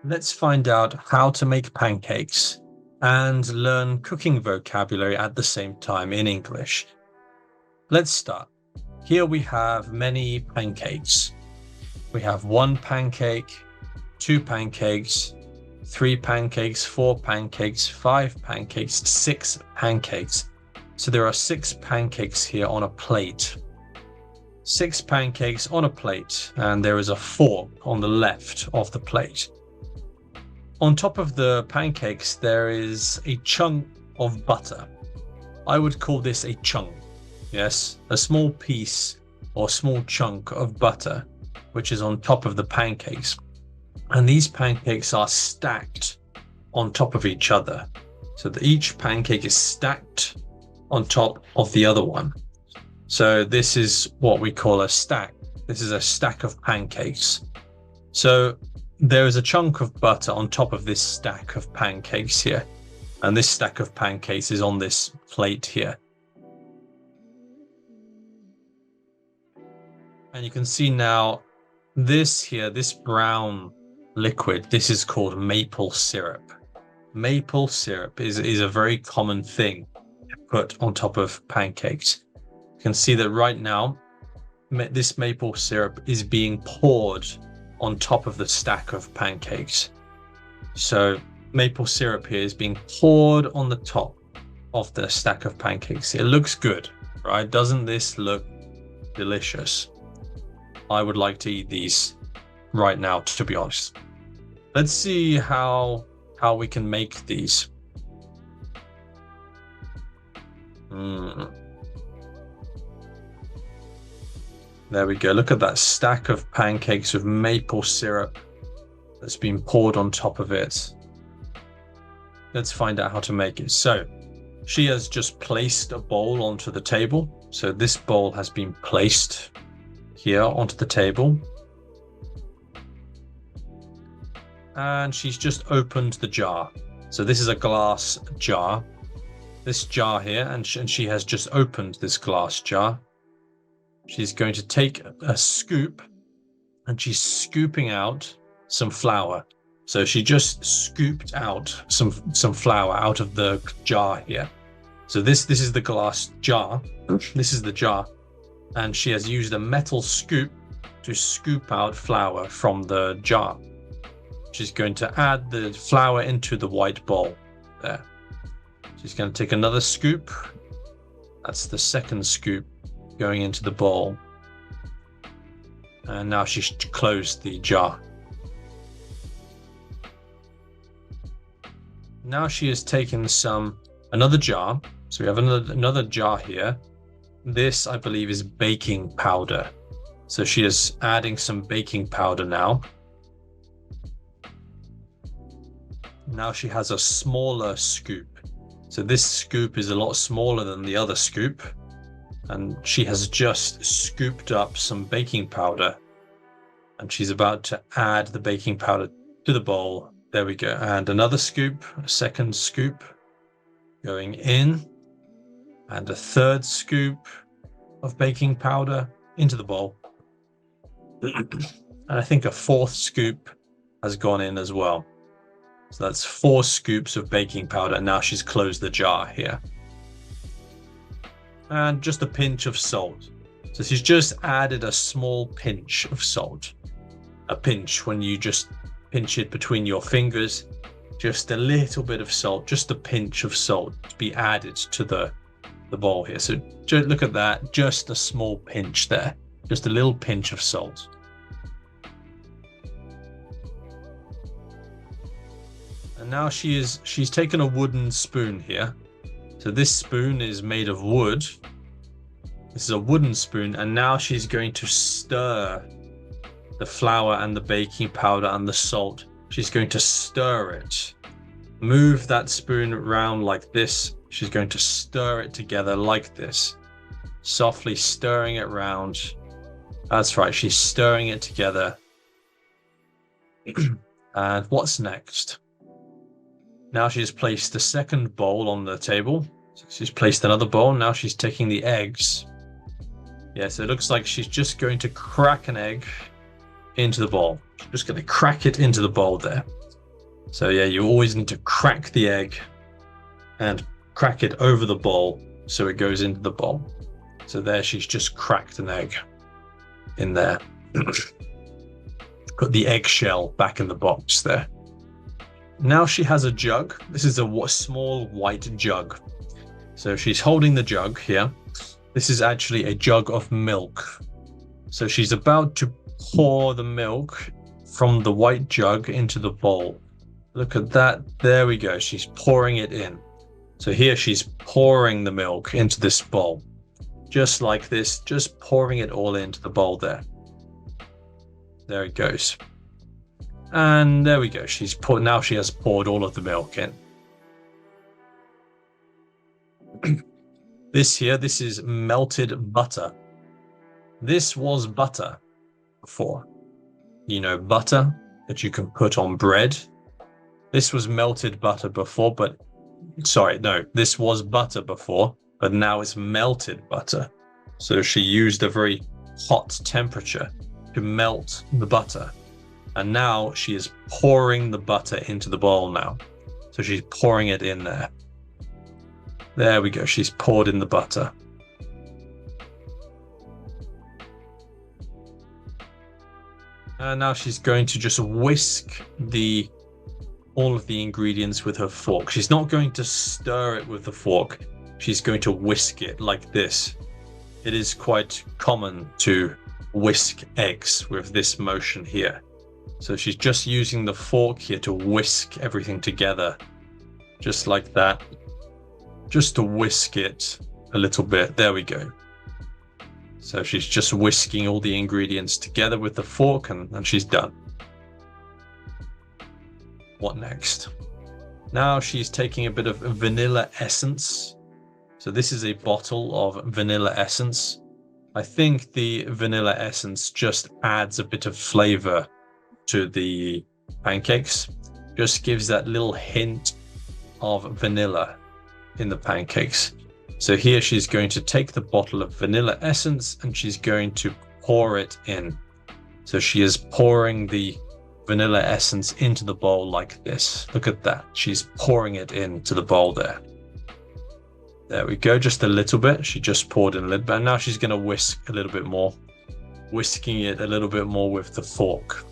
Let's find out how to make pancakes and learn cooking vocabulary at the same time in English. Let's start. Here we have many pancakes. We have 1 pancake, 2 pancakes, 3 pancakes, 4 pancakes, 5 pancakes, 6 pancakes. So there are 6 pancakes here on a plate. 6 pancakes on a plate, and there is a fork on the left of the plate. On top of the pancakes, there is a chunk of butter. I would call this a chunk. Yes, a small piece or small chunk of butter, which is on top of the pancakes. And these pancakes are stacked on top of each other. So that each pancake is stacked on top of the other one. So this is what we call a stack. This is a stack of pancakes. So there is a chunk of butter on top of this stack of pancakes here. And this stack of pancakes is on this plate here. And you can see now this here, this brown liquid, this is called maple syrup. Maple syrup is a very common thing to put on top of pancakes. You can see that right now, this maple syrup is being poured on top of the stack of pancakes. So maple syrup here is being poured on the top of the stack of pancakes. It looks good, right? Doesn't this look delicious? I would like to eat these right now, to be honest. Let's see how we can make these. There we go. Look at that stack of pancakes with maple syrup that's been poured on top of it. Let's find out how to make it. So she has just placed a bowl onto the table. So this bowl has been placed here onto the table. And she's just opened the jar. So this is a glass jar. This jar here, and she has just opened this glass jar. She's going to take a scoop and she's scooping out some flour. So she just scooped out some flour out of the jar here. So this is the glass jar. This is the jar. And she has used a metal scoop to scoop out flour from the jar. She's going to add the flour into the white bowl there. She's going to take another scoop. That's the second scoop going into the bowl. And now she's closed the jar. Now she has taken another jar. So we have another jar here. This, I believe, is baking powder. So she is adding some baking powder now. Now she has a smaller scoop. So this scoop is a lot smaller than the other scoop. And she has just scooped up some baking powder. And she's about to add the baking powder to the bowl. There we go. And another scoop, a second scoop going in. And a third scoop of baking powder into the bowl. And I think a fourth scoop has gone in as well. So that's 4 scoops of baking powder. And now she's closed the jar here. And just a pinch of salt. So she's just added a small pinch of salt. A pinch, when you just pinch it between your fingers, just a little bit of salt, just a pinch of salt to be added to the bowl here. So just look at that, just a small pinch there, just a little pinch of salt. And now she's taken a wooden spoon here. So this spoon is made of wood. This is a wooden spoon, and now she's going to stir the flour and the baking powder and the salt. She's going to stir it. Move that spoon around like this. She's going to stir it together like this. Softly stirring it round. That's right, she's stirring it together. And what's next? Now she's placed the second bowl on the table. So she's placed another bowl. Now she's taking the eggs. Yes, it looks like she's just going to crack an egg into the bowl. She's just going to crack it into the bowl there. So yeah, you always need to crack the egg and crack it over the bowl so it goes into the bowl. So there, she's just cracked an egg in there. Put the eggshell back in the box there. Now she has a jug. This is a small white jug. So she's holding the jug here. This is actually a jug of milk. So she's about to pour the milk from the white jug into the bowl. Look at that. There we go. She's pouring it in. So here she's pouring the milk into this bowl. Just like this, just pouring it all into the bowl there. There it goes. And there we go. Now she has poured all of the milk in. This is melted butter. This was butter before. You know, butter that you can put on bread. This was melted butter before, this was butter before, but now it's melted butter. So she used a very hot temperature to melt the butter. And now she is pouring the butter into the bowl now. So she's pouring it in there. There we go. She's poured in the butter. And now she's going to just whisk all of the ingredients with her fork. She's not going to stir it with the fork. She's going to whisk it like this. It is quite common to whisk eggs with this motion here. So she's just using the fork here to whisk everything together. Just like that. Just to whisk it a little bit. There we go. So she's just whisking all the ingredients together with the fork and she's done. What next? Now she's taking a bit of vanilla essence. So this is a bottle of vanilla essence. I think the vanilla essence just adds a bit of flavor to the pancakes. Just gives that little hint of vanilla in the pancakes. So here she's going to take the bottle of vanilla essence and she's going to pour it in. So she is pouring the vanilla essence into the bowl like this. Look at that. She's pouring it into the bowl there. There we go. Just a little bit. She just poured in a little bit. And now she's going to whisk a little bit more. Whisking it a little bit more with the fork.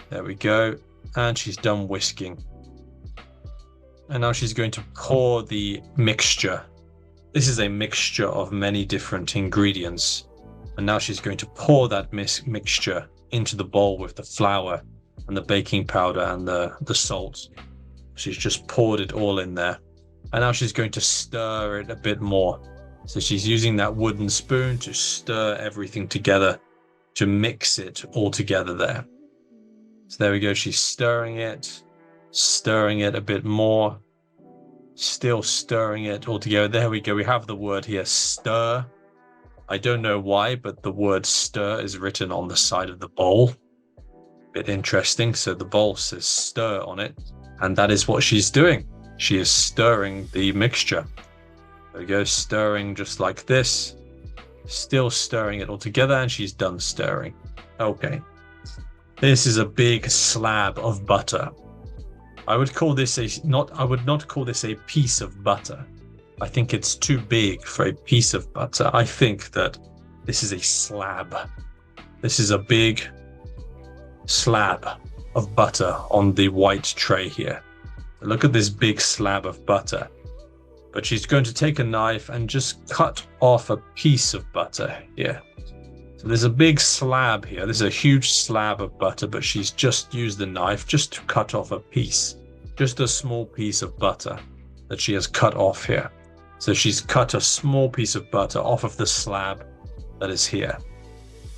There we go. And she's done whisking. And now she's going to pour the mixture. This is a mixture of many different ingredients. And now she's going to pour that mixture into the bowl with the flour and the baking powder and the salt. She's just poured it all in there. And now she's going to stir it a bit more. So she's using that wooden spoon to stir everything together, to mix it all together there. So there we go. She's stirring it a bit more. Still stirring it all together. There we go. We have the word here, stir. I don't know why, but the word stir is written on the side of the bowl. Bit interesting. So the bowl says stir on it. And that is what she's doing. She is stirring the mixture. There we go. Stirring just like this. Still stirring it all together. And she's done stirring. Okay. This is a big slab of butter. I would not call this a piece of butter. I think it's too big for a piece of butter. I think that this is a slab. This is a big slab of butter on the white tray here. Look at this big slab of butter. But she's going to take a knife and just cut off a piece of butter here. So there's a big slab here. This is a huge slab of butter, but she's just used the knife just to cut off a piece. Just a small piece of butter that she has cut off here. So she's cut a small piece of butter off of the slab that is here.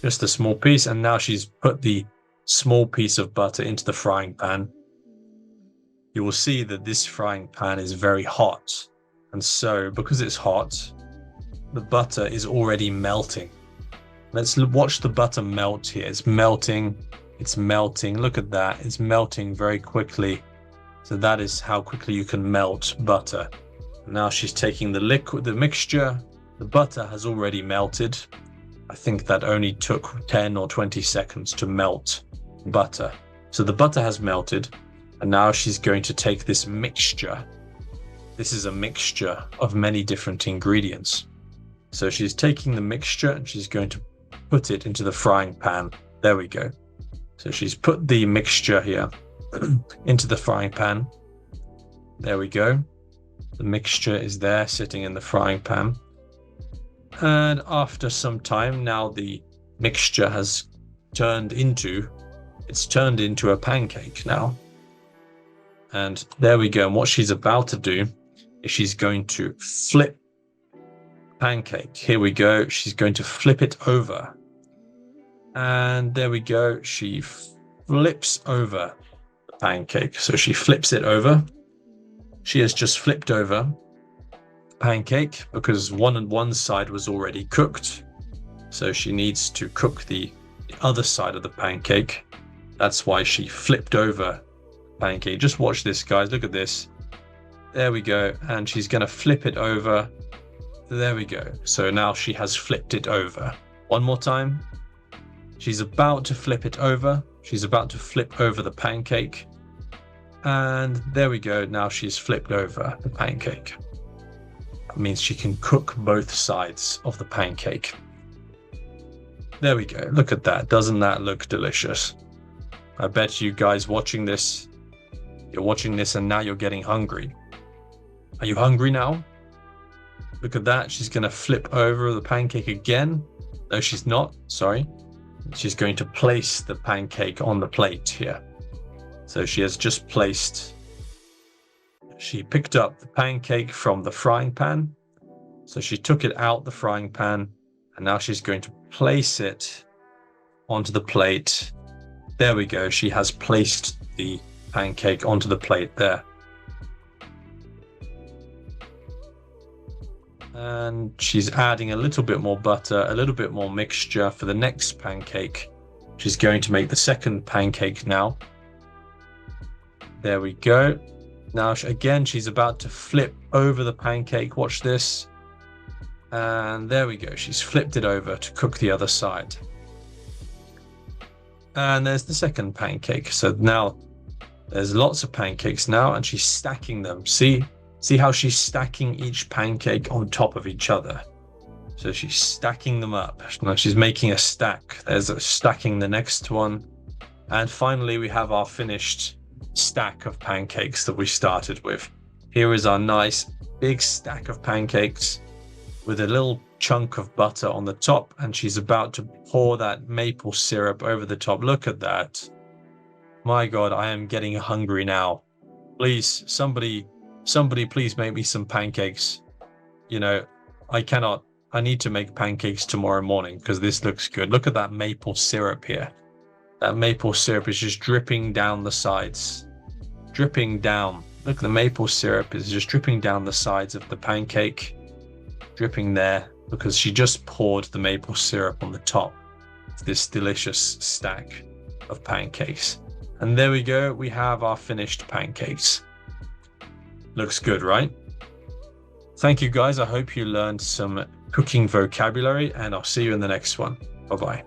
Just a small piece, and now she's put the small piece of butter into the frying pan. You will see that this frying pan is very hot. And so, because it's hot, the butter is already melting. Let's watch the butter melt here. It's melting. It's melting. Look at that. It's melting very quickly. So that is how quickly you can melt butter. Now she's taking the mixture. The butter has already melted. I think that only took 10 or 20 seconds to melt butter. So the butter has melted. And now she's going to take this mixture. This is a mixture of many different ingredients. So she's taking the mixture and she's going to put it into the frying pan. There we go. So she's put the mixture here into the frying pan. There we go. The mixture is there sitting in the frying pan. And after some time, now the mixture has turned into a pancake now. And there we go. And what she's about to do is she's going to flip pancake. Here we go. She's going to flip it over. And there we go. She flips over the pancake. So she flips it over. She has just flipped over the pancake because one side was already cooked. So she needs to cook the other side of the pancake. That's why she flipped over the pancake. Just watch this, guys. Look at this. There we go. And she's going to flip it over. There we go. So now she has flipped it over. One more time. She's about to flip it over. She's about to flip over the pancake. And there we go. Now she's flipped over the pancake. That means she can cook both sides of the pancake. There we go. Look at that. Doesn't that look delicious? I bet you guys watching this, you're watching this and now you're getting hungry. Are you hungry now? Look at that. She's going to flip over the pancake again. No, she's not. Sorry. She's going to place the pancake on the plate here. So she has just placed, she picked up the pancake from the frying pan. So she took it out the frying pan and now she's going to place it onto the plate. There we go. She has placed the pancake onto the plate there. And she's adding a little bit more butter, a little bit more mixture for the next pancake. She's going to make the second pancake now. There we go. Now, again, she's about to flip over the pancake. Watch this. And there we go. She's flipped it over to cook the other side. And there's the second pancake. So now there's lots of pancakes now, and she's stacking them. See how she's stacking each pancake on top of each other. So she's stacking them up. Now she's making a stack. There's stacking the next one. And finally, we have our finished stack of pancakes that we started with. Here is our nice big stack of pancakes with a little chunk of butter on the top, and she's about to pour that maple syrup over the top. Look at that. My God, I am getting hungry now. Please, somebody please make me some pancakes. You know, I need to make pancakes tomorrow morning because this looks good. Look at that maple syrup here. That maple syrup is just dripping down the sides. Dripping down. Look, the maple syrup is just dripping down the sides of the pancake. Dripping there because she just poured the maple syrup on the top of this delicious stack of pancakes. And there we go. We have our finished pancakes. Looks good, right? Thank you, guys. I hope you learned some cooking vocabulary, and I'll see you in the next one. Bye-bye.